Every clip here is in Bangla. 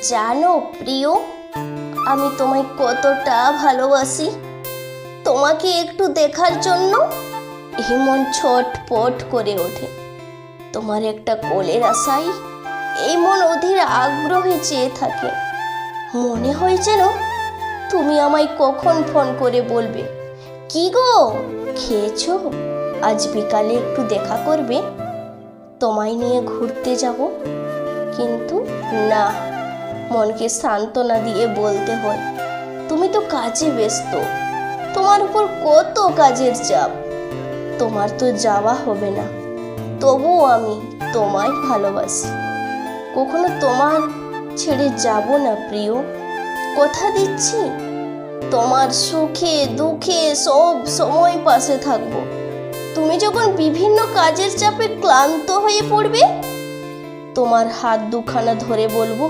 জানো প্রিয়, আমি তোমায় কতটা ভালোবাসি। তোমাকে একটু দেখার জন্য এই মন ছটপট করে ওঠে। তোমার একটা কোলের আশায় এই মন অধীর আগ্রহে চেয়ে থাকে। মনে হয় যেন তুমি আমায় কখন ফোন করে বলবে, কি গো খেয়েছো, আজ বিকালে একটু দেখা করবে, তোমায় নিয়ে ঘুরতে যাব। কিন্তু না, মনকে সান্ত্বনা দিয়ে বলতে হয়, তুমি তো কাজে ব্যস্ত, তোমার উপর কত কাজের চাপ, তোমার তো যাওয়া হবে না। তবুও আমি তোমায় ভালোবাসি, কখনো তোমার ছেড়ে যাব না প্রিয়, কথা দিচ্ছি। তোমার সুখে দুঃখে সব সময় পাশে থাকবো। তুমি যখন বিভিন্ন কাজের চাপে ক্লান্ত হয়ে পড়বে, তোমার হাত দুখানা ধরে বলবো,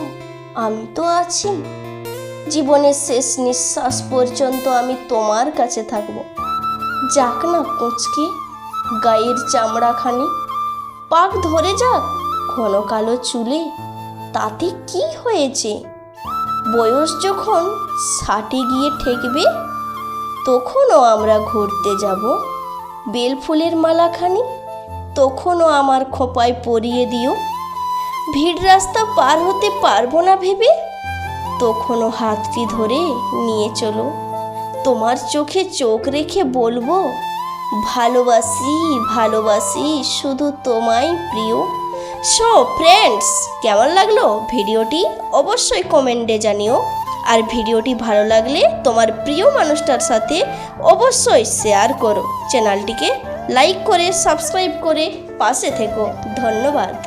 আমি তো আছি। জীবনের শেষ নিঃশ্বাস পর্যন্ত আমি তোমার কাছে থাকবো। যাক না কুঁচকে গায়ের চামড়াখানি, পাক ধরে যাক ঘন কালো চুলে, তাতে কি হয়েছে? বয়স যখন 60 গিয়ে ঠেকবে, তখনও আমরা ঘুরতে যাব। বেলফুলের মালাখানি তখনও আমার খোঁপায় পরিয়ে দিও। ভিড় রাস্তা পার হতে পারবো না ভেবে, তখনও হাতটি ধরে নিয়ে চলো। তোমার চোখে চোখ রেখে বলবো, ভালোবাসি ভালোবাসি শুধু তোমায় প্রিয়। সো ফ্রেন্ডস, কেমন লাগলো ভিডিওটি অবশ্যই কমেন্টে জানিও। আর ভিডিওটি ভালো লাগলে তোমার প্রিয় মানুষটার সাথে অবশ্যই শেয়ার করো। চ্যানেলটিকে লাইক করে সাবস্ক্রাইব করে পাশে থেকো। ধন্যবাদ।